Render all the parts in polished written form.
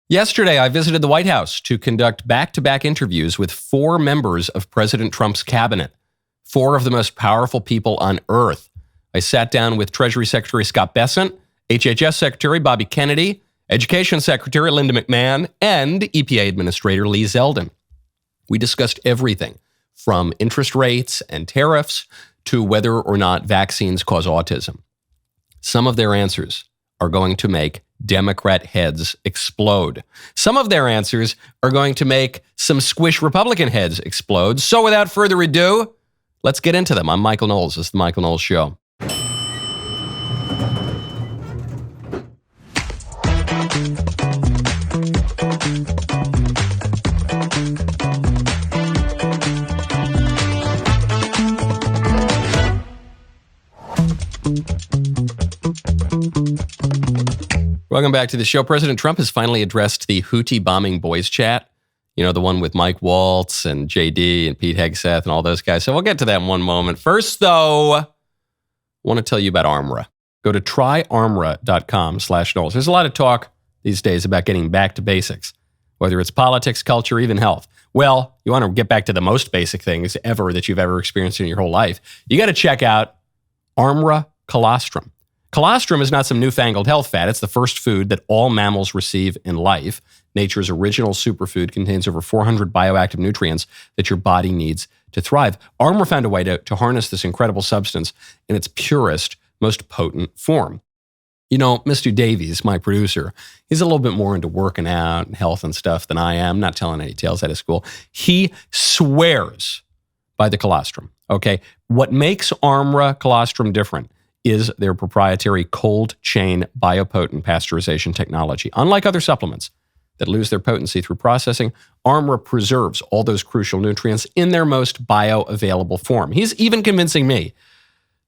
Yesterday, I visited the White House to conduct back-to-back interviews with 4 members of President Trump's cabinet, 4 of the most powerful people on earth. I sat down with Treasury Secretary Scott Bessent, HHS Secretary Bobby Kennedy, Education Secretary Linda McMahon, and EPA Administrator Lee Zeldin. We discussed everything from interest rates and tariffs to whether or not vaccines cause autism. Some of their answers are going to make Democrat heads explode. Some of their answers are going to make some squish Republican heads explode. So without further ado, let's get into them. I'm Michael Knowles. This is The Michael Knowles Show. Welcome back to the show. President Trump has finally addressed the Houthi bombing boys chat. You know, the one with Mike Waltz and JD and Pete Hegseth and all those guys. So we'll get to that in one moment. First, though, I want to tell you about Armra. Go to tryarmra.com/Knowles. There's a lot of talk these days about getting back to basics, whether it's politics, culture, even health. Well, you want to get back to the most basic things ever that you've ever experienced in your whole life. You got to check out Armra colostrum. Colostrum is not some newfangled health fad. It's the first food that all mammals receive in life. Nature's original superfood contains over 400 bioactive nutrients that your body needs to thrive. Armra found a way to harness this incredible substance in its purest, most potent form. You know, Mr. Davies, my producer, he's a little bit more into working out and health and stuff than I am. Not telling any tales out of school. He swears by the colostrum. Okay, what makes Armra colostrum different is their proprietary cold chain biopotent pasteurization technology. Unlike other supplements that lose their potency through processing, Armra preserves all those crucial nutrients in their most bioavailable form. He's even convincing me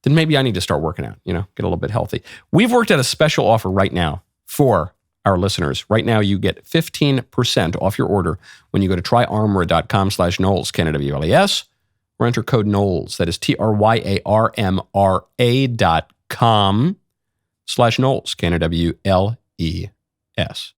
that maybe I need to start working out, get a little bit healthy. We've worked out a special offer right now for our listeners. Right now, you get 15% off your order when you go to tryarmra.com/Knowles, K-N-W-L-E-S, or enter code Knowles. That is TRYARMRA.com/Knowles, K-N-W-L-E-S.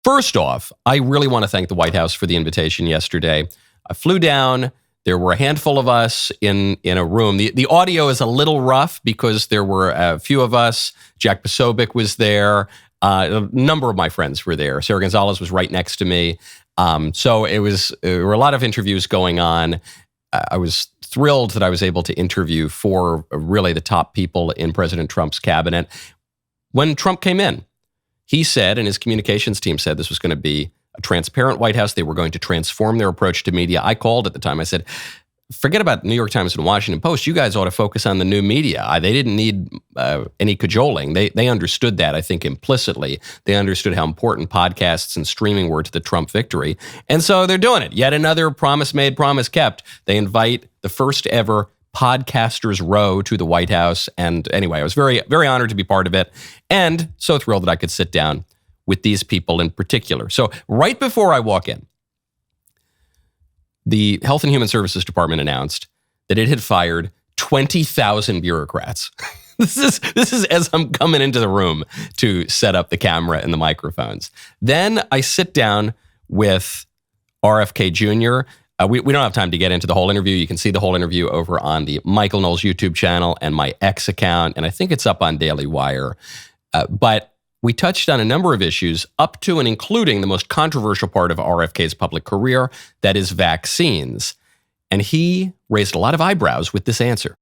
First off, I really want to thank the White House for the invitation yesterday. I flew down. There were a handful of us in a room. The audio is a little rough because there were a few of us. Jack Posobiec was there. A number of my friends were there. Sarah Gonzalez was right next to me. So there were a lot of interviews going on. I was thrilled that I was able to interview 4 really the top people in President Trump's cabinet. When Trump came in, he said, and his communications team said, this was going to be a transparent White House. They were going to transform their approach to media. I called at the time. I said, forget about New York Times and Washington Post. You guys ought to focus on the new media. They didn't need any cajoling. They understood that, I think, implicitly. They understood how important podcasts and streaming were to the Trump victory. And so they're doing it. Yet another promise made, promise kept. They invite the first ever Podcasters Row to the White House. And anyway, I was very, very honored to be part of it and so thrilled that I could sit down with these people in particular. So right before I walk in, the Health and Human Services Department announced that it had fired 20,000 bureaucrats. This is as I'm coming into the room to set up the camera and the microphones. Then I sit down with RFK Jr. We don't have time to get into the whole interview. You can see the whole interview over on the Michael Knowles YouTube channel and my X account, and I think it's up on DailyWire. But we touched on a number of issues up to and including the most controversial part of RFK's public career, that is vaccines. And he raised a lot of eyebrows with this answer.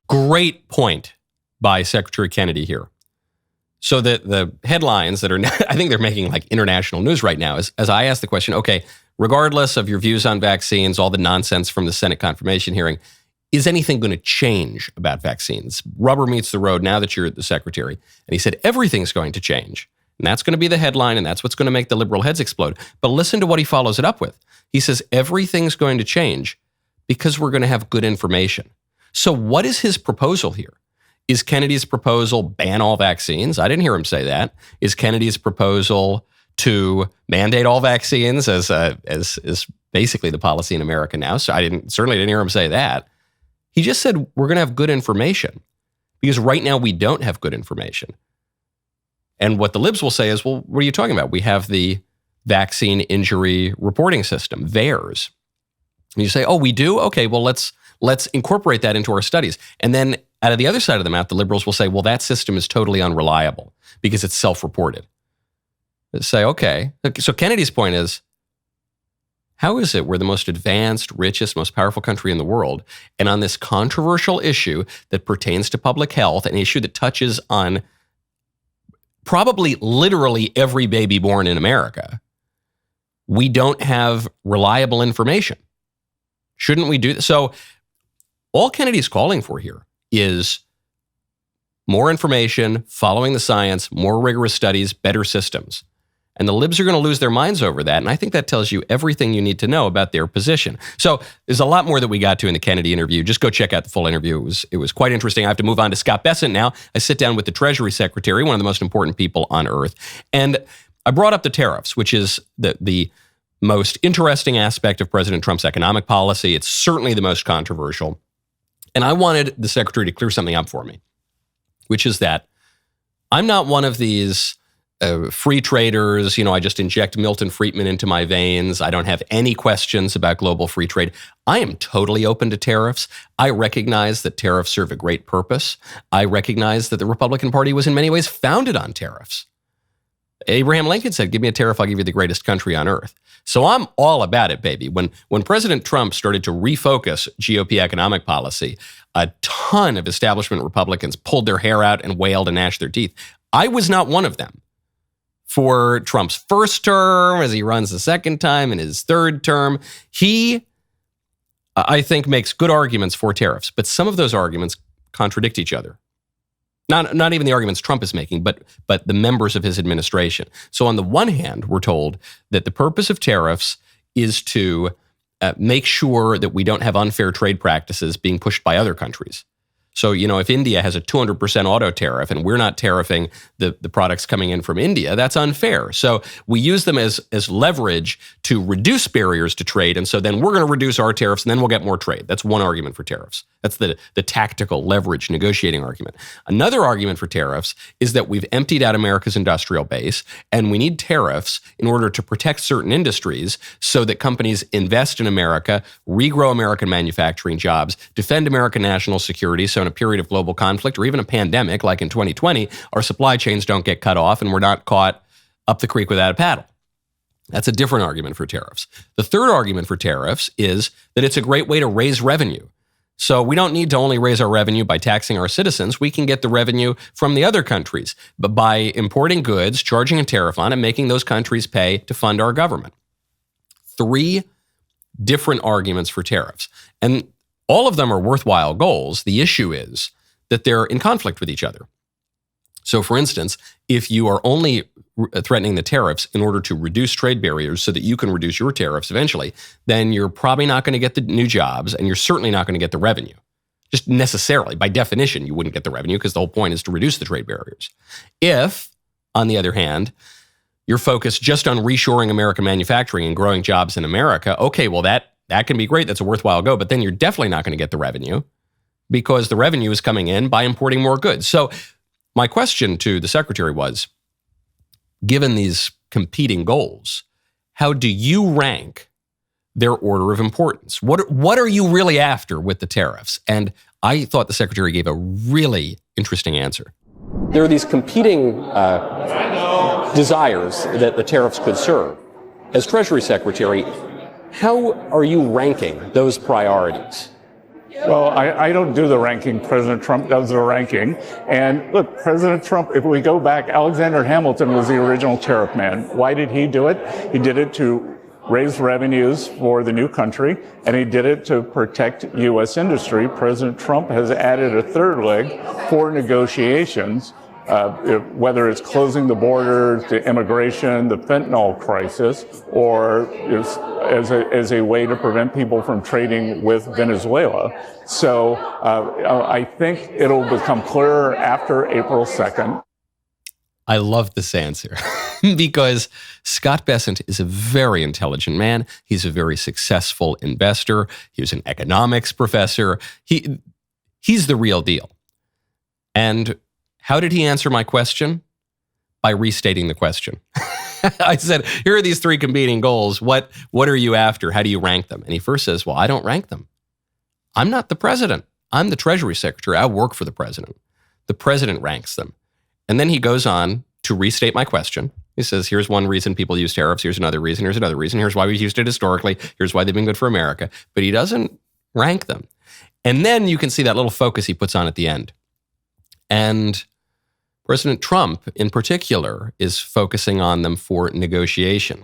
Great point by Secretary Kennedy here. So the headlines that are, I think they're making like international news right now, is as I ask the question, okay, regardless of your views on vaccines, all the nonsense from the Senate confirmation hearing, is anything going to change about vaccines? Rubber meets the road now that you're the secretary. And he said, everything's going to change. And that's going to be the headline, and that's what's going to make the liberal heads explode. But listen to what he follows it up with. He says, everything's going to change because we're going to have good information. So what is his proposal here? Is Kennedy's proposal ban all vaccines? I didn't hear him say that. Is Kennedy's proposal to mandate all vaccines as basically the policy in America now? So I certainly didn't hear him say that. He just said we're going to have good information because right now we don't have good information. And what the libs will say is, well, what are you talking about? We have the vaccine injury reporting system, VAERS. And you say, oh, we do? Okay, well, let's incorporate that into our studies. And then out of the other side of the map, the liberals will say, well, that system is totally unreliable because it's self-reported. They say, okay. So Kennedy's point is, how is it we're the most advanced, richest, most powerful country in the world, and on this controversial issue that pertains to public health, an issue that touches on probably literally every baby born in America, we don't have reliable information? Shouldn't we do this? So all Kennedy's calling for here is more information, following the science, more rigorous studies, better systems. And the libs are going to lose their minds over that. And I think that tells you everything you need to know about their position. So there's a lot more that we got to in the Kennedy interview. Just go check out the full interview. It was quite interesting. I have to move on to Scott Bessent now. I sit down with the Treasury Secretary, one of the most important people on earth. And I brought up the tariffs, which is the most interesting aspect of President Trump's economic policy. It's certainly the most controversial. And I wanted the Secretary to clear something up for me, which is that I'm not one of these free traders. I just inject Milton Friedman into my veins. I don't have any questions about global free trade. I am totally open to tariffs. I recognize that tariffs serve a great purpose. I recognize that the Republican Party was in many ways founded on tariffs. Abraham Lincoln said, give me a tariff, I'll give you the greatest country on earth. So I'm all about it, baby. When President Trump started to refocus GOP economic policy, a ton of establishment Republicans pulled their hair out and wailed and gnashed their teeth. I was not one of them. For Trump's first term, as he runs the second time, and his third term, he, I think, makes good arguments for tariffs. But some of those arguments contradict each other. Not even the arguments Trump is making, but the members of his administration. So on the one hand, we're told that the purpose of tariffs is to make sure that we don't have unfair trade practices being pushed by other countries. So, if India has a 200% auto tariff and we're not tariffing the products coming in from India, that's unfair. So we use them as leverage to reduce barriers to trade. And so then we're going to reduce our tariffs and then we'll get more trade. That's one argument for tariffs. That's the tactical leverage negotiating argument. Another argument for tariffs is that we've emptied out America's industrial base and we need tariffs in order to protect certain industries so that companies invest in America, regrow American manufacturing jobs, defend American national security. So in a period of global conflict or even a pandemic like in 2020, our supply chains don't get cut off and we're not caught up the creek without a paddle. That's a different argument for tariffs. The third argument for tariffs is that it's a great way to raise revenue. So we don't need to only raise our revenue by taxing our citizens. We can get the revenue from the other countries, but by importing goods, charging a tariff on it, making those countries pay to fund our government. Three different arguments for tariffs. And all of them are worthwhile goals. The issue is that they're in conflict with each other. So for instance, if you are only threatening the tariffs in order to reduce trade barriers so that you can reduce your tariffs eventually, then you're probably not going to get the new jobs and you're certainly not going to get the revenue. Just necessarily, by definition, you wouldn't get the revenue because the whole point is to reduce the trade barriers. If, on the other hand, you're focused just on reshoring American manufacturing and growing jobs in America, okay, well, that can be great. That's a worthwhile go, but then you're definitely not going to get the revenue because the revenue is coming in by importing more goods. So my question to the secretary was, given these competing goals, how do you rank their order of importance? What are you really after with the tariffs? And I thought the secretary gave a really interesting answer. There are these competing desires that the tariffs could serve. As Treasury Secretary, how are you ranking those priorities? Well, I don't do the ranking. President Trump does the ranking. And look, President Trump, if we go back, Alexander Hamilton was the original tariff man. Why did he do it? He did it to raise revenues for the new country, and he did it to protect U.S. industry. President Trump has added a third leg for negotiations, whether it's closing the border to immigration, the fentanyl crisis, or as a way to prevent people from trading with Venezuela. So I think it'll become clearer after April 2nd. I love this answer because Scott Bessent is a very intelligent man. He's a very successful investor. He was an economics professor. He's the real deal. And how did he answer my question? By restating the question. I said, here are these three competing goals. What are you after? How do you rank them? And he first says, well, I don't rank them. I'm not the president. I'm the Treasury Secretary. I work for the president. The president ranks them. And then he goes on to restate my question. He says, here's one reason people use tariffs. Here's another reason. Here's another reason. Here's why we've used it historically. Here's why they've been good for America. But he doesn't rank them. And then you can see that little focus he puts on at the end. And President Trump, in particular, is focusing on them for negotiation.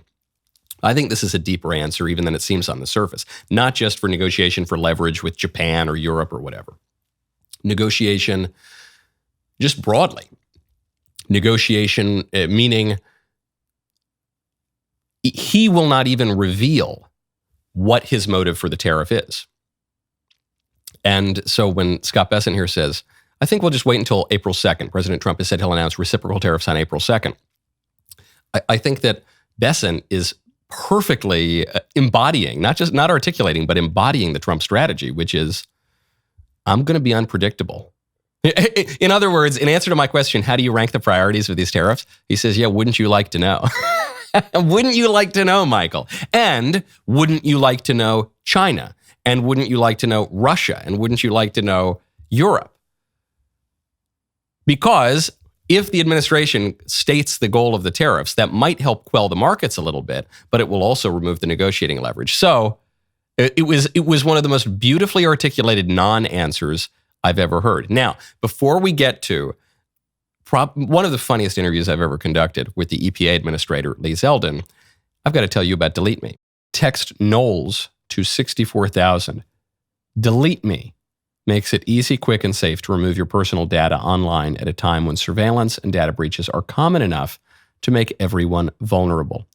I think this is a deeper answer even than it seems on the surface. Not just for negotiation for leverage with Japan or Europe or whatever. Negotiation just broadly. Negotiation, meaning he will not even reveal what his motive for the tariff is. And so when Scott Bessent here says, I think we'll just wait until April 2nd. President Trump has said he'll announce reciprocal tariffs on April 2nd. I think that Bessent is perfectly embodying, not articulating, but embodying the Trump strategy, which is, I'm going to be unpredictable. In other words, in answer to my question, how do you rank the priorities of these tariffs? He says, yeah, wouldn't you like to know? Wouldn't you like to know, Michael? And wouldn't you like to know China? And wouldn't you like to know Russia? And wouldn't you like to know Europe? Because if the administration states the goal of the tariffs, that might help quell the markets a little bit, but it will also remove the negotiating leverage. So it was one of the most beautifully articulated non-answers I've ever heard. Now, before we get to one of the funniest interviews I've ever conducted with the EPA administrator, Lee Zeldin, I've got to tell you about DeleteMe. Text Knowles to 64,000. DeleteMe makes it easy, quick, and safe to remove your personal data online at a time when surveillance and data breaches are common enough to make everyone vulnerable.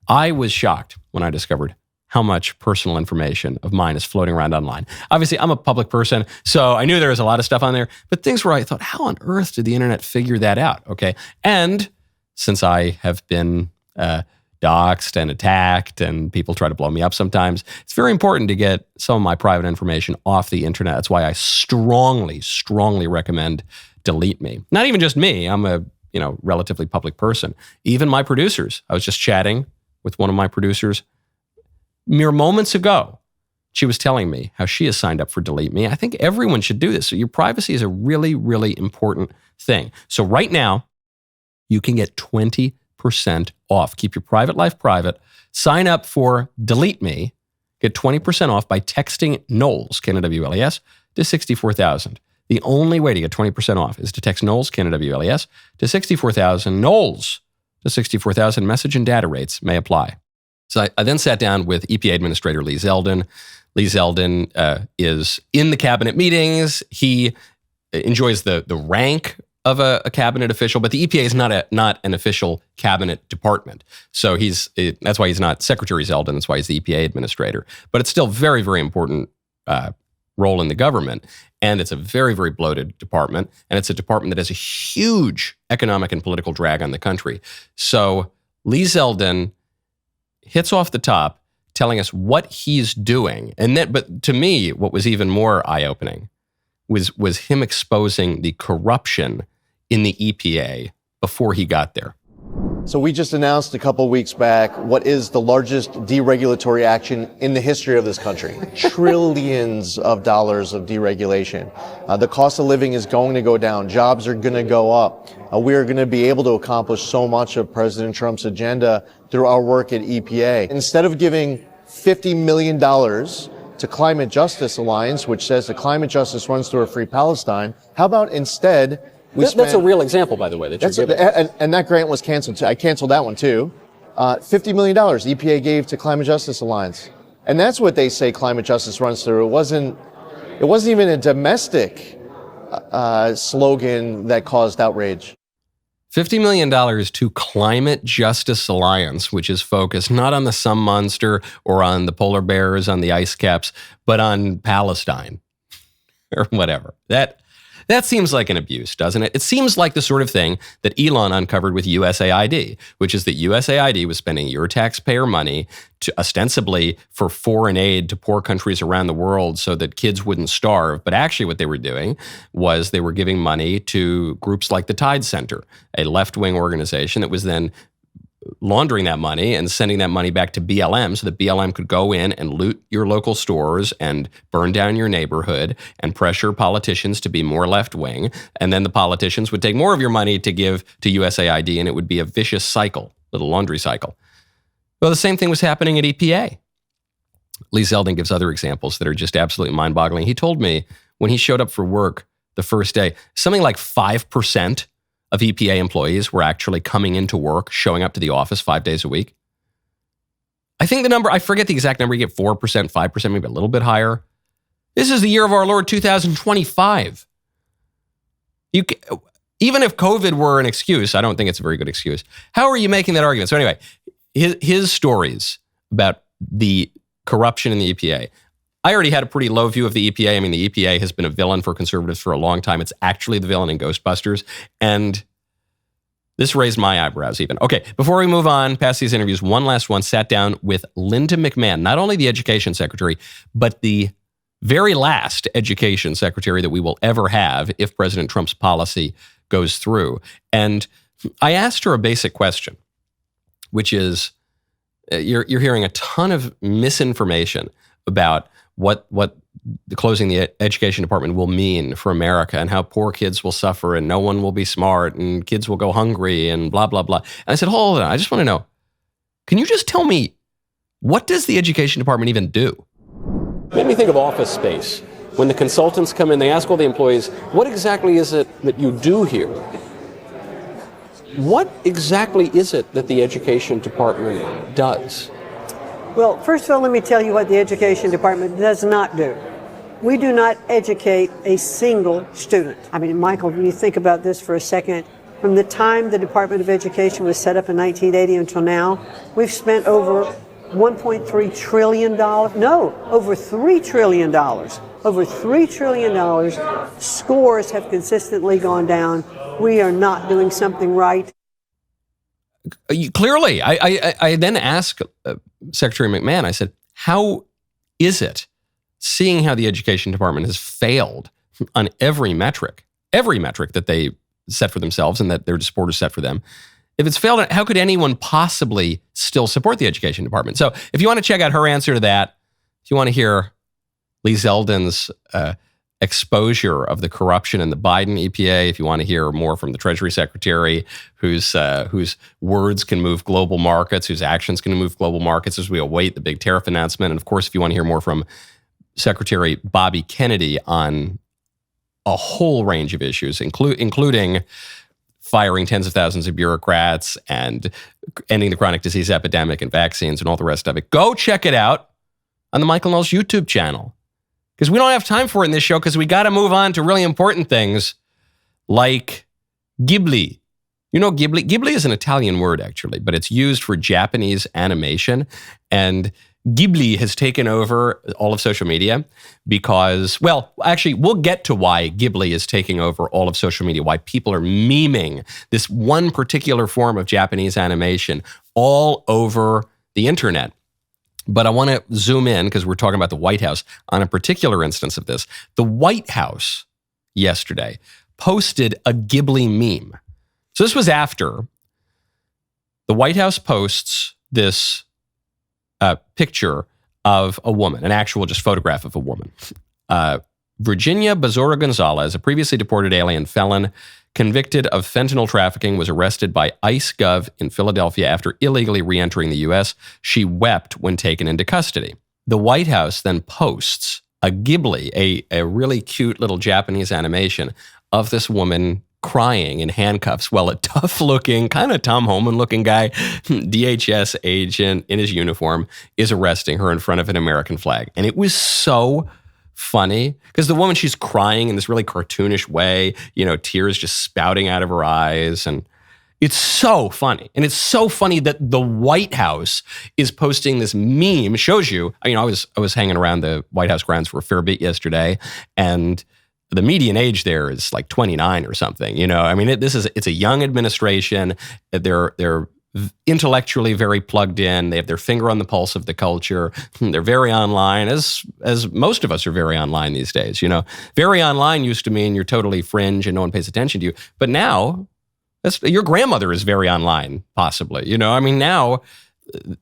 I was shocked when I discovered how much personal information of mine is floating around online. Obviously, I'm a public person, so I knew there was a lot of stuff on there, but things where I thought, how on earth did the internet figure that out? Okay. And since I have been doxxed and attacked and people try to blow me up sometimes, it's very important to get some of my private information off the internet. That's why I strongly, strongly recommend DeleteMe. Not even just me. I'm a relatively public person. Even my producers. I was just chatting with one of my producers mere moments ago. She was telling me how she has signed up for DeleteMe. I think everyone should do this. So your privacy is a really, really important thing. So right now, you can get 20% off. Keep your private life private. Sign up for DeleteMe. Get 20% off by texting Knowles, K-N-W-L-E-S, to 64,000. The only way to get 20% off is to text Knowles, K-N-W-L-E-S, to 64,000. Knowles to 64,000. Message and data rates may apply. So I then sat down with EPA Administrator Lee Zeldin. Lee Zeldin is in the cabinet meetings. He enjoys the rank of a cabinet official, but the EPA is not an official cabinet department. So that's why he's not Secretary Zeldin. That's why he's the EPA Administrator. But it's still very, very important role in the government. And it's a very, very bloated department. And it's a department that has a huge economic and political drag on the country. So Lee Zeldin hits off the top, telling us what he's doing. But to me, what was even more eye-opening was him exposing the corruption in the EPA before he got there. So we just announced a couple weeks back what is the largest deregulatory action in the history of this country. Trillions of dollars of deregulation. The cost of living is going to go down. Jobs are going to go up. We are going to be able to accomplish so much of President Trump's agenda through our work at EPA. Instead of giving $50 million to Climate Justice Alliance, which says that climate justice runs through a free Palestine, how about instead that's a real example, by the way, that you're giving. And that grant was canceled. I canceled that one too. $50 million EPA gave to Climate Justice Alliance. And that's what they say climate justice runs through. It wasn't even a domestic slogan that caused outrage. $50 million to Climate Justice Alliance, which is focused not on the Sun Monster or on the polar bears on the ice caps, but on Palestine or whatever. That seems like an abuse, doesn't it? It seems like the sort of thing that Elon uncovered with USAID, which is that USAID was spending your taxpayer money to ostensibly for foreign aid to poor countries around the world so that kids wouldn't starve. But actually what they were doing was they were giving money to groups like the Tide Center, a left-wing organization that was then laundering that money and sending that money back to BLM so that BLM could go in and loot your local stores and burn down your neighborhood and pressure politicians to be more left-wing. And then the politicians would take more of your money to give to USAID, and it would be a vicious cycle, little laundry cycle. Well, the same thing was happening at EPA. Lee Zeldin gives other examples that are just absolutely mind-boggling. He told me when he showed up for work the first day, something like 5% of EPA employees were actually coming into work, showing up to the office 5 days a week. I think the number, I forget the exact number, you get 4%, 5%, maybe a little bit higher. This is the year of our Lord 2025. Even if COVID were an excuse, I don't think it's a very good excuse. How are you making that argument? So anyway, his stories about the corruption in the EPA. I already had a pretty low view of the EPA. I mean, the EPA has been a villain for conservatives for a long time. It's actually the villain in Ghostbusters. And this raised my eyebrows even. Okay, before we move on past these interviews, one last one. Sat down with Linda McMahon, not only the education secretary, but the very last education secretary that we will ever have if President Trump's policy goes through. And I asked her a basic question, which is, you're hearing a ton of misinformation about what the closing the education department will mean for America and how poor kids will suffer and no one will be smart and kids will go hungry and blah, blah, blah. And I said, hold on, I just want to know, can you just tell me, what does the education department even do? Made me think of Office Space. When the consultants come in, they ask all the employees, what exactly is it that you do here? What exactly is it that the education department does? Well, first of all, let me tell you what the Education Department does not do. We do not educate a single student. I mean, Michael, when you think about this for a second, from the time the Department of Education was set up in 1980 until now, we've spent over $1.3 trillion. No, over $3 trillion. Over $3 trillion. Scores have consistently gone down. We are not doing something right. Clearly, I then asked Secretary McMahon, I said, how is it, seeing how the Education Department has failed on every metric that they set for themselves and that their supporters set for them, if it's failed, how could anyone possibly still support the Education Department? So if you want to check out her answer to that, if you want to hear Lee Zeldin's exposure of the corruption in the Biden EPA, if you want to hear more from the Treasury Secretary, whose words can move global markets, whose actions can move global markets as we await the big tariff announcement. And of course, if you want to hear more from Secretary Bobby Kennedy on a whole range of issues, including firing tens of thousands of bureaucrats and ending the chronic disease epidemic and vaccines and all the rest of it, go check it out on the Michael Knowles YouTube channel. Because we don't have time for it in this show, because we got to move on to really important things like Ghibli. You know Ghibli? Ghibli is an Italian word, actually, but it's used for Japanese animation. And Ghibli has taken over all of social media because, well, actually, we'll get to why Ghibli is taking over all of social media, why people are memeing this one particular form of Japanese animation all over the internet. But I want to zoom in, because we're talking about the White House, on a particular instance of this. The White House yesterday posted a Ghibli meme. So this was after the White House posts this picture of a woman, an actual just photograph of a woman. Virginia Bazora Gonzalez, a previously deported alien felon convicted of fentanyl trafficking, was arrested by ICE Gov in Philadelphia after illegally re-entering the U.S. She wept when taken into custody. The White House then posts a Ghibli, a really cute little Japanese animation of this woman crying in handcuffs while a tough-looking, kind of Tom Homan-looking guy, DHS agent in his uniform, is arresting her in front of an American flag. And it was so funny, because the woman, she's crying in this really cartoonish way, you know, tears just spouting out of her eyes, and it's so funny. And it's so funny that the White House is posting this meme. Shows you, I was hanging around the White House grounds for a fair bit yesterday, and the median age there is like 29 or something. I mean, it's a young administration. They're intellectually very plugged in. They have their finger on the pulse of the culture. They're very online, as most of us are very online these days. Very online used to mean you're totally fringe and no one pays attention to you. But now, your grandmother is very online, possibly. I mean, now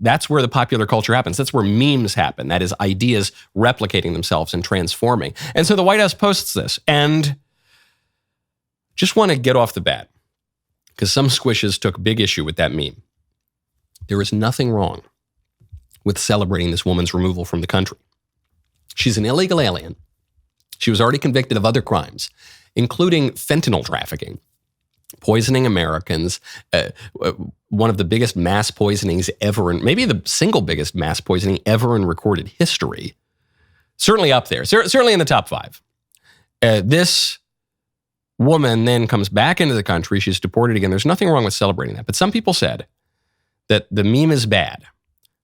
that's where the popular culture happens. That's where memes happen. That is ideas replicating themselves and transforming. And so the White House posts this, and just want to get off the bat, because some squishes took big issue with that meme. There is nothing wrong with celebrating this woman's removal from the country. She's an illegal alien. She was already convicted of other crimes, including fentanyl trafficking, poisoning Americans, one of the biggest mass poisonings ever, maybe the single biggest mass poisoning ever in recorded history. Certainly up there, certainly in the top 5. This woman then comes back into the country. She's deported again. There's nothing wrong with celebrating that. But some people said that the meme is bad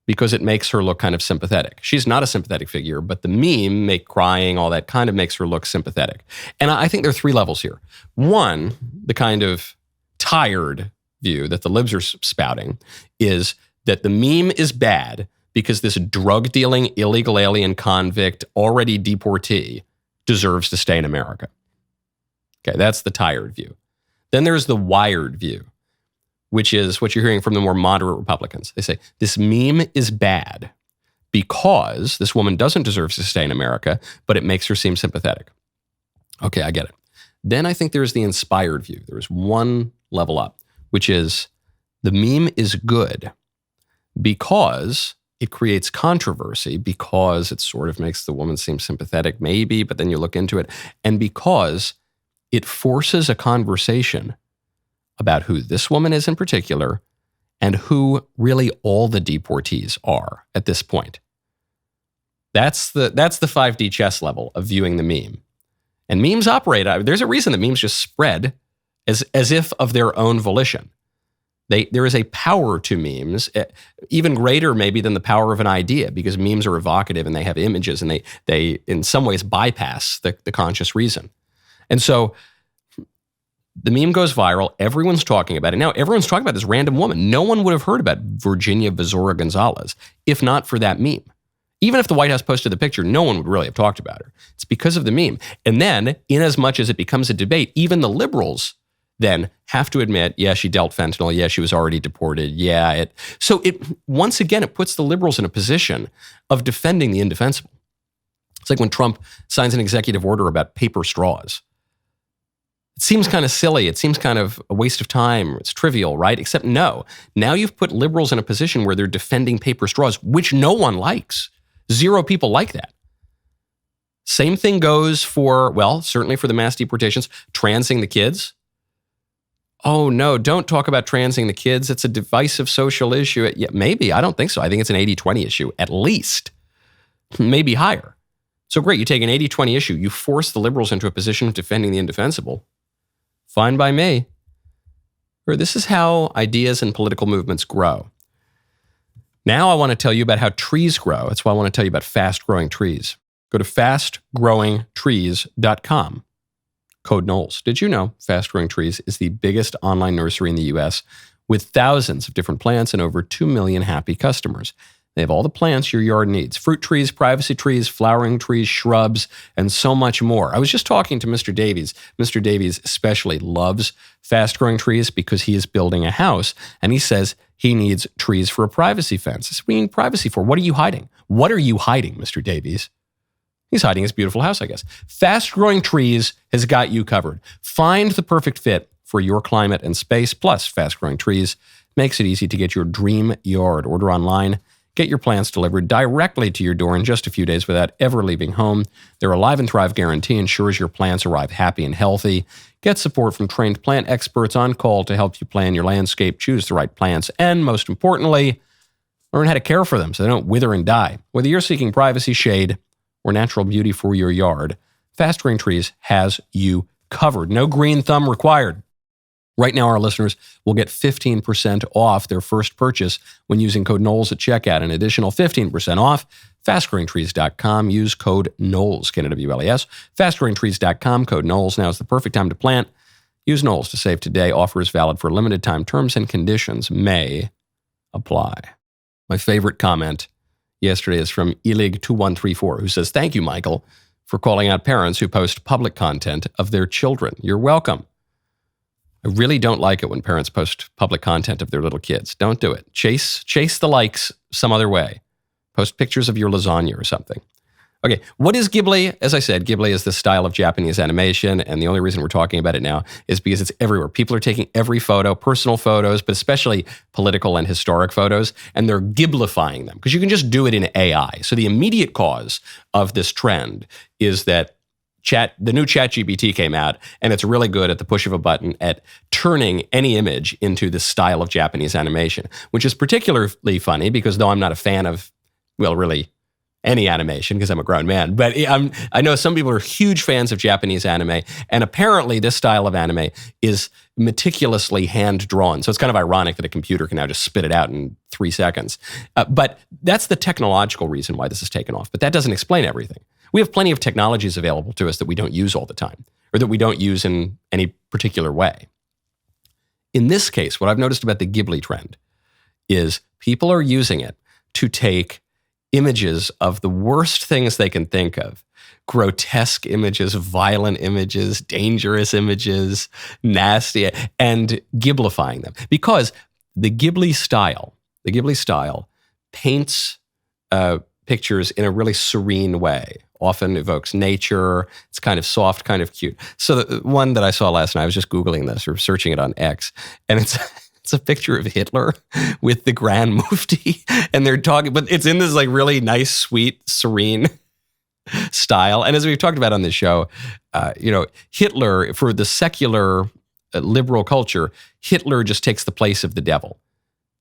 because it makes her look kind of sympathetic. She's not a sympathetic figure, but the meme, crying, all that kind of makes her look sympathetic. And I think there are 3 levels here. One, the kind of tired view that the libs are spouting is that the meme is bad because this drug-dealing, illegal alien convict, already deportee, deserves to stay in America. Okay, that's the tired view. Then there's the wired view, which is what you're hearing from the more moderate Republicans. They say, this meme is bad because this woman doesn't deserve to stay in America, but it makes her seem sympathetic. Okay, I get it. Then I think there's the inspired view. There's one level up, which is the meme is good because it creates controversy, because it sort of makes the woman seem sympathetic, maybe, but then you look into it, and because it forces a conversation about who this woman is in particular and who really all the deportees are at this point. That's the 5D chess level of viewing the meme. And memes operate, there's a reason that memes just spread as if of their own volition. There is a power to memes, even greater maybe than the power of an idea, because memes are evocative and they have images and they in some ways bypass the conscious reason. And so the meme goes viral. Everyone's talking about it. Now, everyone's talking about this random woman. No one would have heard about Virginia Bazora Gonzalez if not for that meme. Even if the White House posted the picture, no one would really have talked about her. It's because of the meme. And then, in as much as it becomes a debate, even the liberals then have to admit, yeah, she dealt fentanyl. Yeah, she was already deported. So once again, it puts the liberals in a position of defending the indefensible. It's like when Trump signs an executive order about paper straws. It seems kind of silly. It seems kind of a waste of time. It's trivial, right? Except no. Now you've put liberals in a position where they're defending paper straws, which no one likes. 0 people like that. Same thing goes for, well, certainly for the mass deportations, transing the kids. Oh no, don't talk about transing the kids. It's a divisive social issue. Yeah, maybe, I don't think so. I think it's an 80-20 issue, at least. Maybe higher. So great, you take an 80-20 issue, you force the liberals into a position of defending the indefensible. Fine by me. Or this is how ideas and political movements grow. Now I want to tell you about how trees grow. That's why I want to tell you about fast-growing trees. Go to fastgrowingtrees.com. Code Knowles. Did you know Fast Growing Trees is the biggest online nursery in the U.S. with thousands of different plants and over 2 million happy customers? They have all the plants your yard needs. Fruit trees, privacy trees, flowering trees, shrubs, and so much more. I was just talking to Mr. Davies. Mr. Davies especially loves fast-growing trees because he is building a house, and he says he needs trees for a privacy fence. I said, what do you need privacy for? What are you hiding? What are you hiding, Mr. Davies? He's hiding his beautiful house, I guess. Fast-growing trees has got you covered. Find the perfect fit for your climate and space. Plus, fast-growing trees makes it easy to get your dream yard. Order online. Get your plants delivered directly to your door in just a few days without ever leaving home. Their Alive and Thrive guarantee ensures your plants arrive happy and healthy. Get support from trained plant experts on call to help you plan your landscape, choose the right plants, and most importantly, learn how to care for them so they don't wither and die. Whether you're seeking privacy, shade, or natural beauty for your yard, Fast Growing Trees has you covered. No green thumb required. Right now, our listeners will get 15% off their first purchase when using code Knowles at checkout. An additional 15% off, fastgrowingtrees.com. Use code Knowles, K-N-W-L-E-S. Fastgrowingtrees.com, code Knowles. Now is the perfect time to plant. Use Knowles to save today. Offer is valid for a limited time. Terms and conditions may apply. My favorite comment yesterday is from Elig2134, who says, "Thank you, Michael, for calling out parents who post public content of their children. You're welcome. I really don't like it when parents post public content of their little kids. Don't do it. Chase the likes some other way. Post pictures of your lasagna or something." Okay, what is Ghibli? As I said, Ghibli is the style of Japanese animation, and the only reason we're talking about it now is because it's everywhere. People are taking every photo, personal photos, but especially political and historic photos, and they're Ghiblifying them, because you can just do it in AI. So the immediate cause of this trend is that the new ChatGPT came out, and it's really good at the push of a button at turning any image into the style of Japanese animation, which is particularly funny because though I'm not a fan of, well, really any animation because I'm a grown man, but I know some people are huge fans of Japanese anime, and apparently this style of anime is meticulously hand-drawn. So it's kind of ironic that a computer can now just spit it out in 3 seconds. But that's the technological reason why this has taken off. But that doesn't explain everything. We have plenty of technologies available to us that we don't use all the time, or that we don't use in any particular way. In this case, what I've noticed about the Ghibli trend is people are using it to take images of the worst things they can think of. Grotesque images, violent images, dangerous images, nasty, and Ghiblifying them. Because the Ghibli style paints pictures in a really serene way, often evokes nature. It's kind of soft, kind of cute. So the one that I saw last night, I was just Googling this or searching it on X, and it's a picture of Hitler with the Grand Mufti, and they're talking, but it's in this like really nice, sweet, serene style. And as we've talked about on this show, Hitler, for the secular liberal culture, Hitler just takes the place of the devil.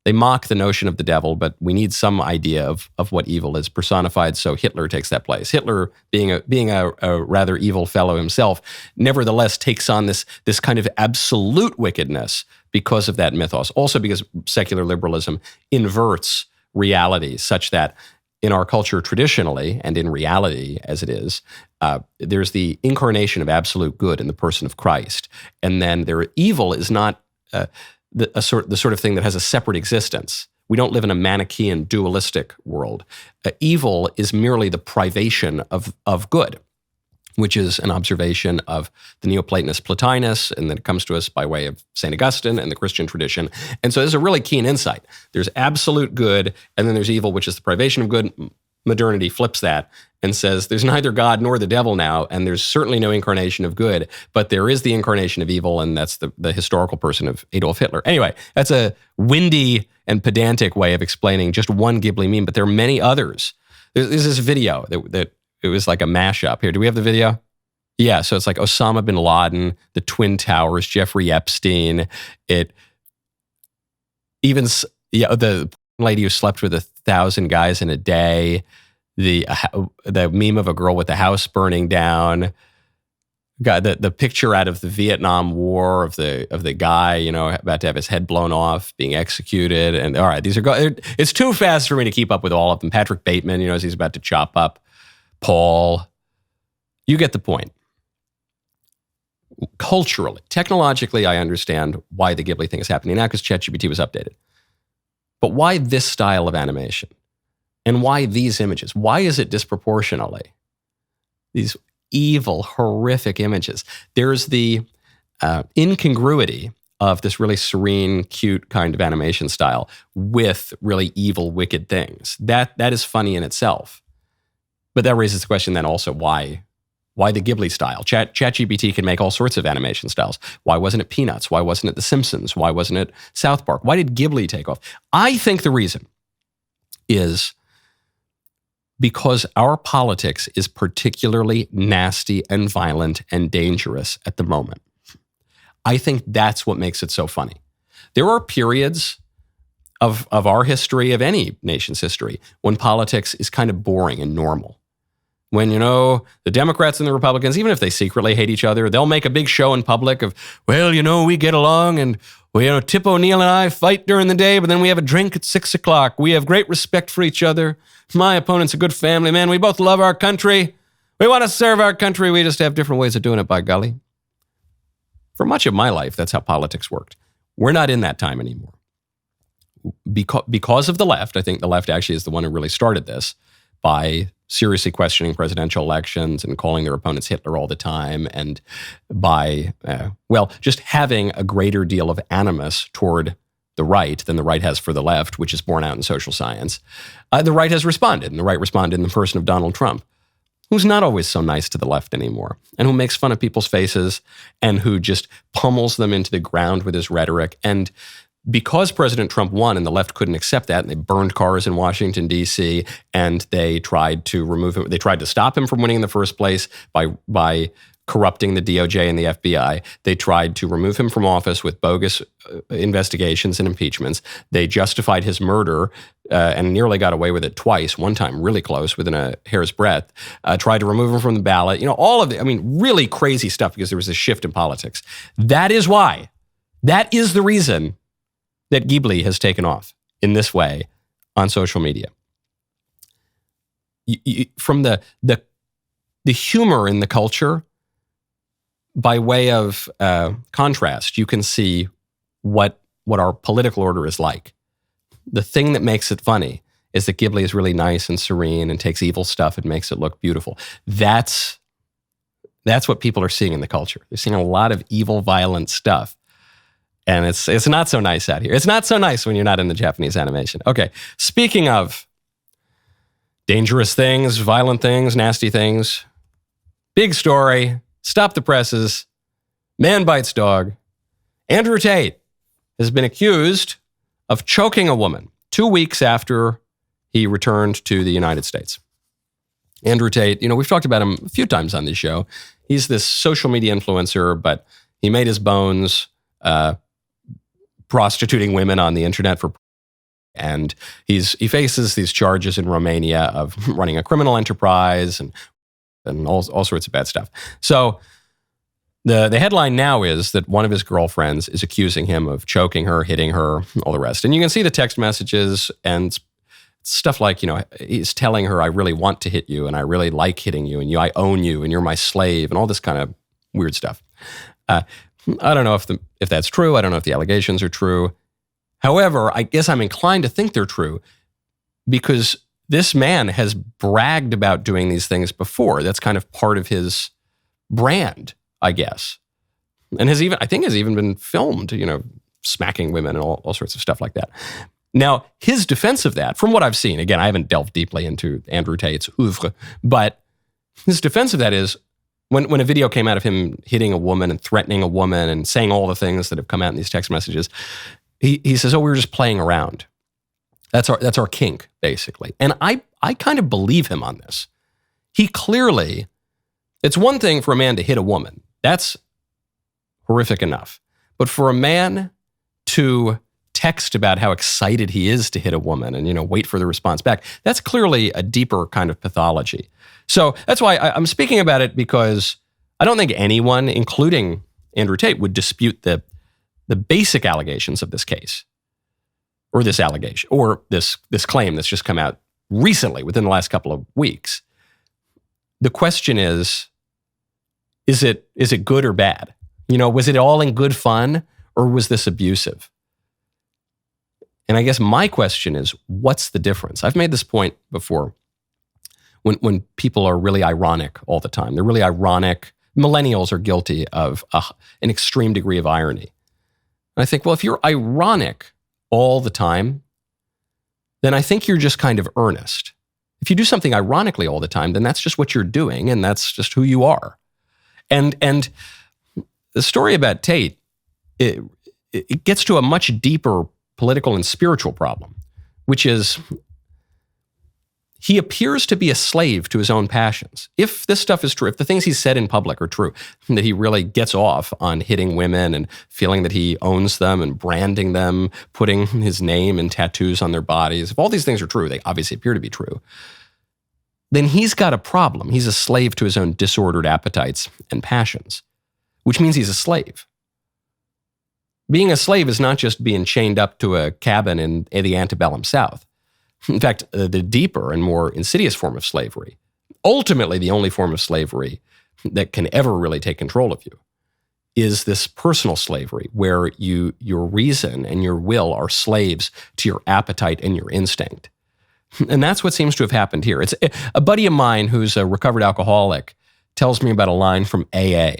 They mock the notion of the devil, but we need some idea of what evil is personified, so Hitler takes that place. Hitler, being a rather evil fellow himself, nevertheless takes on this kind of absolute wickedness because of that mythos. Also because secular liberalism inverts reality such that in our culture traditionally, and in reality as it is, there's the incarnation of absolute good in the person of Christ. And then evil is not the sort of thing that has a separate existence. We don't live in a Manichaean dualistic world. Evil is merely the privation of good, which is an observation of the Neoplatonist Plotinus, and then it comes to us by way of St. Augustine and the Christian tradition. And so there's a really keen insight. There's absolute good, and then there's evil, which is the privation of good. Modernity flips that and says there's neither God nor the devil now, and there's certainly no incarnation of good, but there is the incarnation of evil, and that's the historical person of Adolf Hitler. Anyway, that's a windy and pedantic way of explaining just one Ghibli meme, but there are many others. There's this video that it was like a mashup. Here, do we have the video? Yeah, so it's like Osama bin Laden, the Twin Towers, Jeffrey Epstein. The lady who slept with 1,000 guys in a day, the meme of a girl with the house burning down, got the picture out of the Vietnam War of the guy, about to have his head blown off, being executed. And all right, it's too fast for me to keep up with all of them. Patrick Bateman, as he's about to chop up Paul. You get the point. Culturally, technologically, I understand why the Ghibli thing is happening now because ChatGPT was updated. But why this style of animation? And why these images? Why is it disproportionately these evil, horrific images? There's the incongruity of this really serene, cute kind of animation style with really evil, wicked things. That is funny in itself. But that raises the question then also, why the Ghibli style? ChatGPT can make all sorts of animation styles. Why wasn't it Peanuts? Why wasn't it The Simpsons? Why wasn't it South Park? Why did Ghibli take off? I think the reason is because our politics is particularly nasty and violent and dangerous at the moment. I think that's what makes it so funny. There are periods of our history, of any nation's history, when politics is kind of boring and normal. when, the Democrats and the Republicans, even if they secretly hate each other, they'll make a big show in public of, well, we get along and, Tip O'Neill and I fight during the day, but then we have a drink at 6 o'clock. We have great respect for each other. My opponent's a good family man. We both love our country. We want to serve our country. We just have different ways of doing it, by golly. For much of my life, that's how politics worked. We're not in that time anymore. Because of the left, I think the left actually is the one who really started this by seriously questioning presidential elections and calling their opponents Hitler all the time, and by, just having a greater deal of animus toward the right than the right has for the left, which is borne out in social science. The right has responded, and the right responded in the person of Donald Trump, who's not always so nice to the left anymore, and who makes fun of people's faces, and who just pummels them into the ground with his rhetoric. And because President Trump won and the left couldn't accept that, and they burned cars in Washington, D.C., and they tried to remove him, they tried to stop him from winning in the first place by corrupting the DOJ and the FBI. They tried to remove him from office with bogus investigations and impeachments. They justified his murder and nearly got away with it twice, one time really close, within a hair's breadth. Tried to remove him from the ballot. All of it. Really crazy stuff because there was a shift in politics. That is why. That is the reason that Ghibli has taken off in this way on social media. From the humor in the culture, by way of contrast, you can see what our political order is like. The thing that makes it funny is that Ghibli is really nice and serene and takes evil stuff and makes it look beautiful. That's what people are seeing in the culture. They're seeing a lot of evil, violent stuff. And it's not so nice out here. It's not so nice when you're not in the Japanese animation. Okay, speaking of dangerous things, violent things, nasty things, big story, stop the presses, man bites dog. Andrew Tate has been accused of choking a woman 2 weeks after he returned to the United States. Andrew Tate, we've talked about him a few times on this show. He's this social media influencer, but he made his bones prostituting women on the internet and he faces these charges in Romania of running a criminal enterprise and all sorts of bad stuff. So the headline now is that one of his girlfriends is accusing him of choking her, hitting her, all the rest. And you can see the text messages and stuff like, he's telling her, I really want to hit you and I really like hitting you and I own you and you're my slave and all this kind of weird stuff. I don't know if that's true. I don't know if the allegations are true. However, I guess I'm inclined to think they're true because this man has bragged about doing these things before. That's kind of part of his brand, I guess. And has even been filmed, smacking women and all sorts of stuff like that. Now, his defense of that, from what I've seen, again, I haven't delved deeply into Andrew Tate's oeuvre, but his defense of that is, when a video came out of him hitting a woman and threatening a woman and saying all the things that have come out in these text messages, he says, we were just playing around. That's our kink, basically. And I kind of believe him on this. He clearly, it's one thing for a man to hit a woman. That's horrific enough. But for a man to text about how excited he is to hit a woman and, wait for the response back, that's clearly a deeper kind of pathology. So that's why I'm speaking about it, because I don't think anyone, including Andrew Tate, would dispute the basic allegations of this case, or this allegation, or this claim that's just come out recently within the last couple of weeks. The question is it good or bad? Was it all in good fun, or was this abusive? And I guess my question is, what's the difference? I've made this point before. When people are really ironic all the time, they're really ironic. Millennials are guilty of an extreme degree of irony. And I think, well, if you're ironic all the time, then I think you're just kind of earnest. If you do something ironically all the time, then that's just what you're doing, and that's just who you are. And the story about Tate, it gets to a much deeper political and spiritual problem, which is he appears to be a slave to his own passions. If this stuff is true, if the things he's said in public are true, that he really gets off on hitting women and feeling that he owns them and branding them, putting his name and tattoos on their bodies, if all these things are true, they obviously appear to be true, then he's got a problem. He's a slave to his own disordered appetites and passions, which means he's a slave. Being a slave is not just being chained up to a cabin in the antebellum South. In fact, the deeper and more insidious form of slavery, ultimately the only form of slavery that can ever really take control of you, is this personal slavery where your reason and your will are slaves to your appetite and your instinct. And that's what seems to have happened here. It's a buddy of mine who's a recovered alcoholic tells me about a line from AA,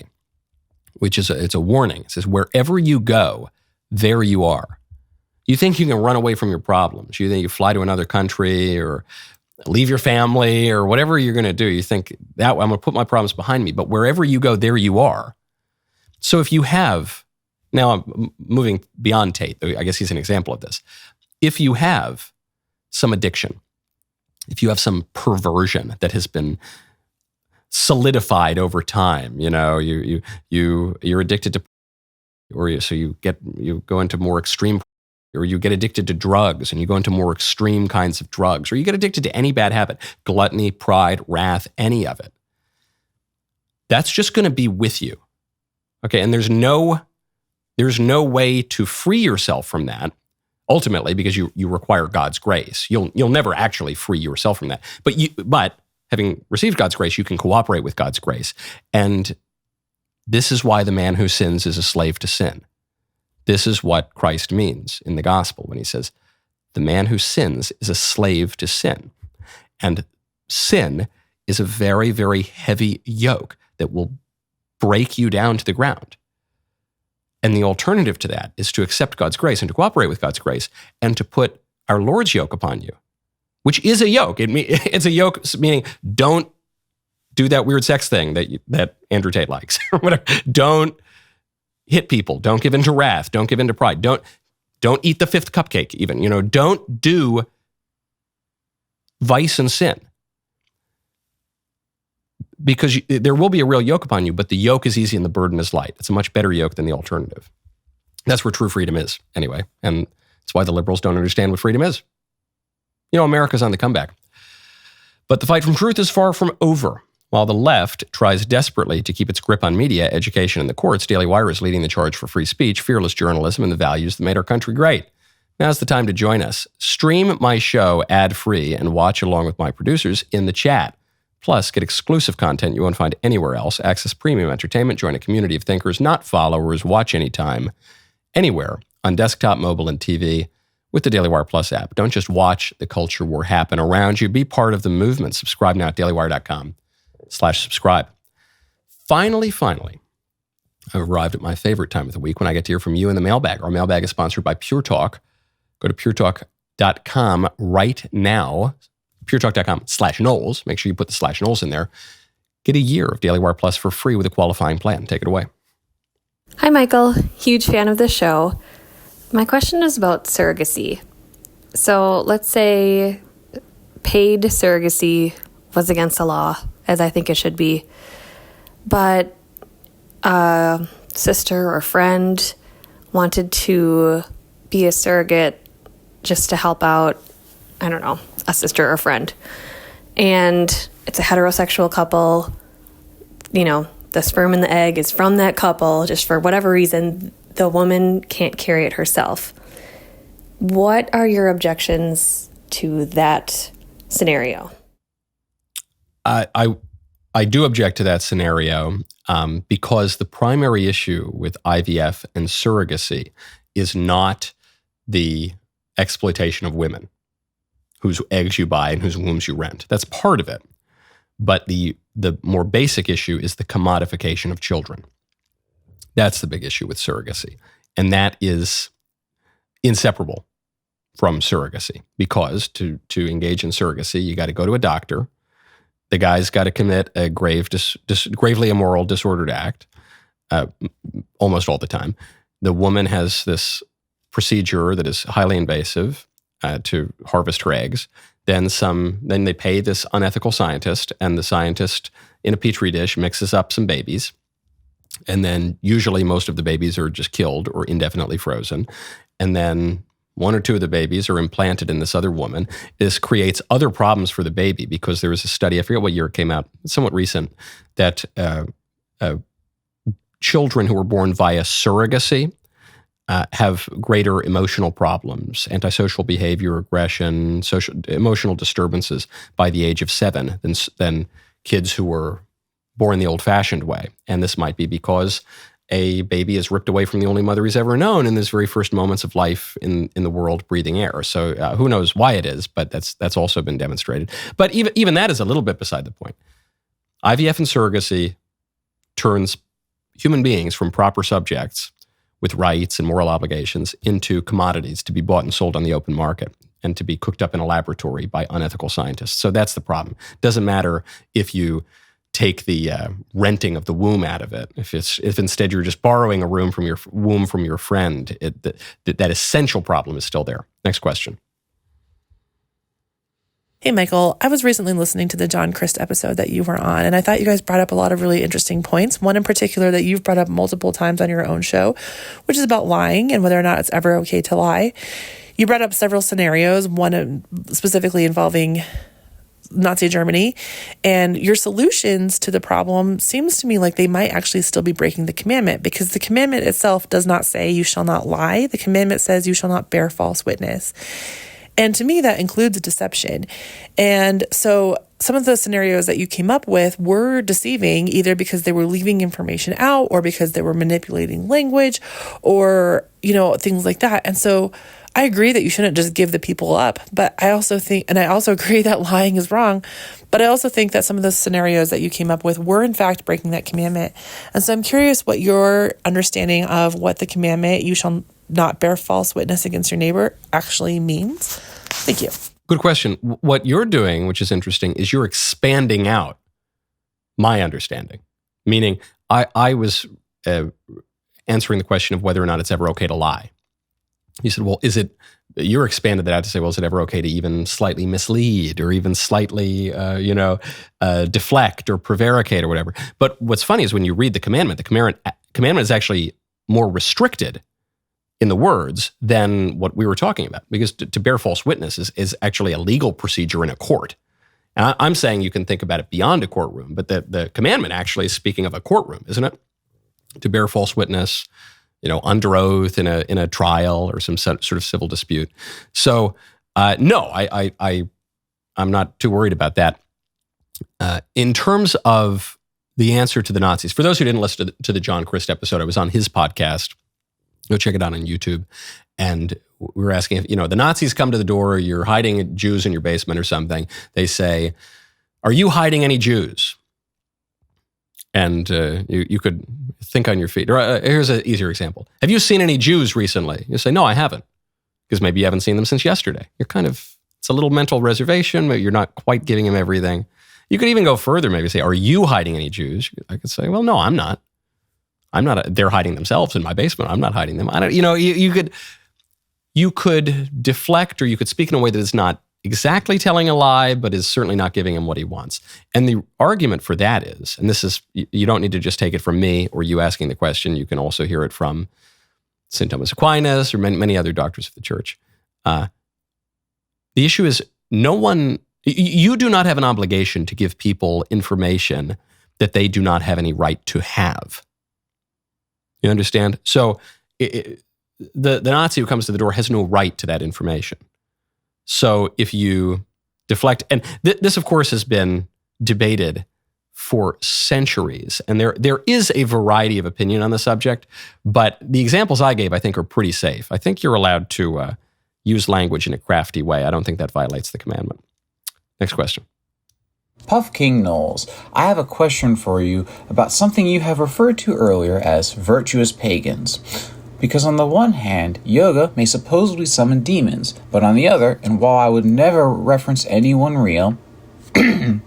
which is it's a warning. It says, wherever you go, there you are. You think you can run away from your problems. You think you fly to another country or leave your family or whatever you're going to do. You think that I'm going to put my problems behind me. But wherever you go, there you are. So if you have, now I'm moving beyond Tate, I guess he's an example of this. If you have some addiction, if you have some perversion that has been solidified over time, you're addicted to, so you go into more extreme, or you get addicted to drugs and you go into more extreme kinds of drugs, or you get addicted to any bad habit, gluttony, pride, wrath, any of it. That's just going to be with you. Okay, and there's no way to free yourself from that, ultimately, because you require God's grace. You'll never actually free yourself from that. But having received God's grace, you can cooperate with God's grace. And this is why the man who sins is a slave to sin. This is what Christ means in the gospel when he says, the man who sins is a slave to sin. And sin is a very, very heavy yoke that will break you down to the ground. And the alternative to that is to accept God's grace and to cooperate with God's grace and to put our Lord's yoke upon you, which is a yoke. It's a yoke meaning don't do that weird sex thing that Andrew Tate likes or whatever. Don't hit people. Don't give in to wrath. Don't give in to pride. Don't eat the fifth cupcake even. Don't do vice and sin. Because there will be a real yoke upon you, but the yoke is easy and the burden is light. It's a much better yoke than the alternative. That's where true freedom is, anyway. And that's why the liberals don't understand what freedom is. America's on the comeback. But the fight from truth is far from over. While the left tries desperately to keep its grip on media, education, and the courts, DailyWire is leading the charge for free speech, fearless journalism, and the values that made our country great. Now's the time to join us. Stream my show ad-free and watch along with my producers in the chat. Plus, get exclusive content you won't find anywhere else, access premium entertainment, join a community of thinkers, not followers, watch anytime, anywhere, on desktop, mobile, and TV with the DailyWire Plus app. Don't just watch the culture war happen around you. Be part of the movement. Subscribe now at dailywire.com/subscribe. Finally, I've arrived at my favorite time of the week when I get to hear from you in the mailbag. Our mailbag is sponsored by Pure Talk. Go to puretalk.com right now. puretalk.com/Knowles. Make sure you put the /Knowles in there. Get a year of DailyWire Plus for free with a qualifying plan. Take it away. Hi, Michael. Huge fan of the show. My question is about surrogacy. So let's say paid surrogacy was against the law, as I think it should be, but a sister or friend wanted to be a surrogate just to help out, I don't know, a sister or friend. And it's a heterosexual couple. The sperm and the egg is from that couple. Just for whatever reason, the woman can't carry it herself. What are your objections to that scenario? I do object to that scenario because the primary issue with IVF and surrogacy is not the exploitation of women whose eggs you buy and whose wombs you rent. That's part of it. But the more basic issue is the commodification of children. That's the big issue with surrogacy. And that is inseparable from surrogacy because to engage in surrogacy, you got to go to a doctor. The guy's got to commit a gravely immoral, disordered act almost all the time. The woman has this procedure that is highly invasive to harvest her eggs. Then they pay this unethical scientist, and the scientist in a petri dish mixes up some babies. And then usually most of the babies are just killed or indefinitely frozen. And then one or two of the babies are implanted in this other woman. This creates other problems for the baby because there was a study, I forget what year it came out, somewhat recent, that children who were born via surrogacy have greater emotional problems, antisocial behavior, aggression, emotional disturbances by the age of 7 than kids who were born the old-fashioned way. And this might be because a baby is ripped away from the only mother he's ever known in his very first moments of life in the world, breathing air. So who knows why it is, but that's also been demonstrated. But even that is a little bit beside the point. IVF and surrogacy turns human beings from proper subjects with rights and moral obligations into commodities to be bought and sold on the open market and to be cooked up in a laboratory by unethical scientists. So that's the problem. Doesn't matter if you take the renting of the womb out of it. If instead you're just borrowing a room from your womb from your friend, that essential problem is still there. Next question. Hey, Michael, I was recently listening to the John Crist episode that you were on, and I thought you guys brought up a lot of really interesting points. One in particular that you've brought up multiple times on your own show, which is about lying and whether or not it's ever okay to lie. You brought up several scenarios, one specifically involving Nazi Germany, and your solutions to the problem seems to me like they might actually still be breaking the commandment, because the commandment itself does not say you shall not lie. The commandment says you shall not bear false witness. And to me, that includes deception. And so some of the scenarios that you came up with were deceiving, either because they were leaving information out or because they were manipulating language or, things like that. And so I agree that you shouldn't just give the people up. But I also think, and I also agree that lying is wrong. But I also think that some of the scenarios that you came up with were in fact breaking that commandment. And so I'm curious what your understanding of what the commandment, you shall not bear false witness against your neighbor, actually means. Thank you. Good question. What you're doing, which is interesting, is you're expanding out my understanding. Meaning, I was answering the question of whether or not it's ever okay to lie. You said, well, you're expanded that out to say, well, is it ever okay to even slightly mislead or even slightly, deflect or prevaricate or whatever? But what's funny is when you read the commandment is actually more restricted in the words than what we were talking about, because to bear false witness is actually a legal procedure in a court. And I'm saying you can think about it beyond a courtroom, but the commandment actually is speaking of a courtroom, isn't it? To bear false witness, under oath in a trial or some sort of civil dispute. So no, I'm not too worried about that. In terms of the answer to the Nazis, for those who didn't listen to the John Crist episode, I was on his podcast. Go check it out on YouTube. And we were asking if, the Nazis come to the door, you're hiding Jews in your basement or something. They say, are you hiding any Jews? And you could think on your feet. Or here's an easier example. Have you seen any Jews recently? You say, no, I haven't. Because maybe you haven't seen them since yesterday. It's a little mental reservation. Maybe you're not quite giving them everything. You could even go further, maybe say, are you hiding any Jews? I could say, well, no, I'm not. They're hiding themselves in my basement. I'm not hiding them. You could deflect, or you could speak in a way that is not exactly telling a lie, but is certainly not giving him what he wants. And the argument for that is, and this is, you don't need to just take it from me or you asking the question. You can also hear it from St. Thomas Aquinas or many other doctors of the church. The issue is you do not have an obligation to give people information that they do not have any right to have. You understand? So the Nazi who comes to the door has no right to that information. So if you deflect, and this of course has been debated for centuries, and there is a variety of opinion on the subject, but the examples I gave I think are pretty safe. I think you're allowed to use language in a crafty way. I don't think that violates the commandment. Next question. Puff King Knowles, I have a question for you about something you have referred to earlier as virtuous pagans. Because on the one hand, yoga may supposedly summon demons, but on the other, and while I would never reference anyone real,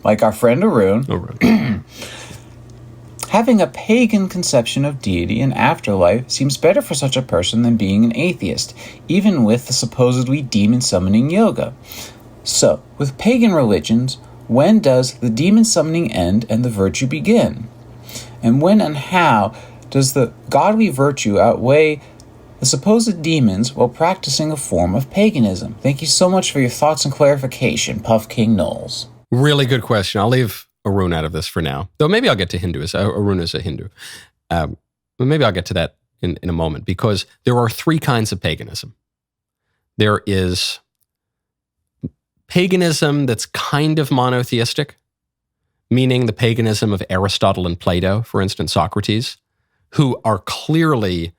like our friend Arun, having a pagan conception of deity and afterlife seems better for such a person than being an atheist, even with the supposedly demon-summoning yoga. So, with pagan religions, when does the demon summoning end and the virtue begin? And when and how does the godly virtue outweigh the supposed demons while practicing a form of paganism? Thank you so much for your thoughts and clarification, Puff King Knowles. Really good question. I'll leave Arun out of this for now. Though maybe I'll get to Hinduism. Arun is a Hindu. Maybe I'll get to that in a moment, because there are three kinds of paganism. There is paganism that's kind of monotheistic, meaning the paganism of Aristotle and Plato, for instance, Socrates, who are clearly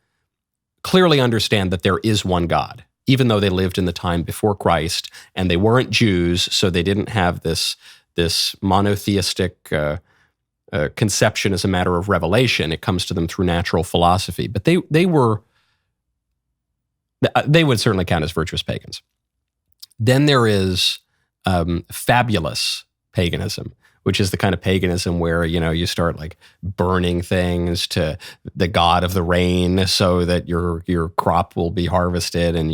understand that there is one God, even though they lived in the time before Christ and they weren't Jews, so they didn't have this monotheistic conception as a matter of revelation. It comes to them through natural philosophy. But they would certainly count as virtuous pagans. Then there is fabulous paganism, which is the kind of paganism where, you start like burning things to the god of the rain so that your crop will be harvested. And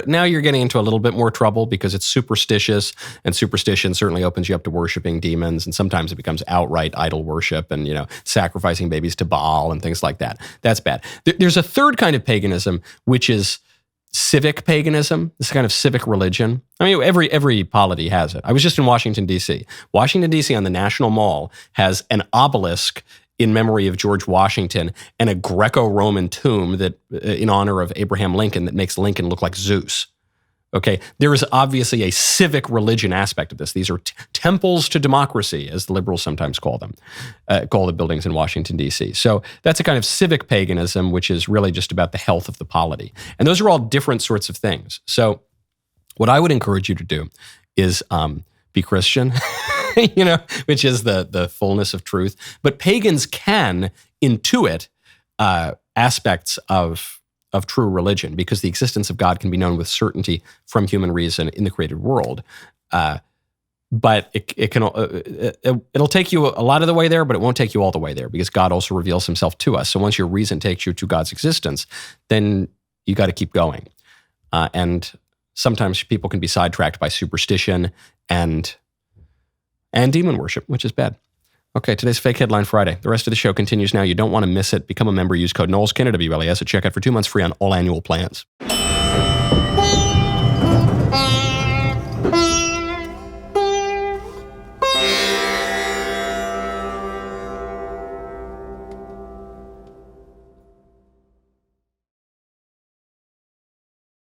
now you're getting into a little bit more trouble because it's superstitious, and superstition certainly opens you up to worshiping demons. And sometimes it becomes outright idol worship and, sacrificing babies to Baal and things like that. That's bad. There's a third kind of paganism, which is civic paganism, this kind of civic religion. I mean, every polity has it. I was just in Washington, D.C. Washington, D.C. on the National Mall has an obelisk in memory of George Washington and a Greco-Roman tomb that in honor of Abraham Lincoln that makes Lincoln look like Zeus. Okay, there is obviously a civic religion aspect of this. These are temples to democracy, as the liberals sometimes call them, call the buildings in Washington, D.C. So that's a kind of civic paganism, which is really just about the health of the polity. And those are all different sorts of things. So what I would encourage you to do is be Christian, which is the fullness of truth. But pagans can intuit aspects of true religion, because the existence of God can be known with certainty from human reason in the created world. But it'll take you a lot of the way there, but it won't take you all the way there, because God also reveals himself to us. So once your reason takes you to God's existence, then you got to keep going. And sometimes people can be sidetracked by superstition and demon worship, which is bad. Okay, today's Fake Headline Friday. The rest of the show continues now. You don't want to miss it. Become a member. Use code Knowles, KNWLES at checkout for 2 months free on all annual plans.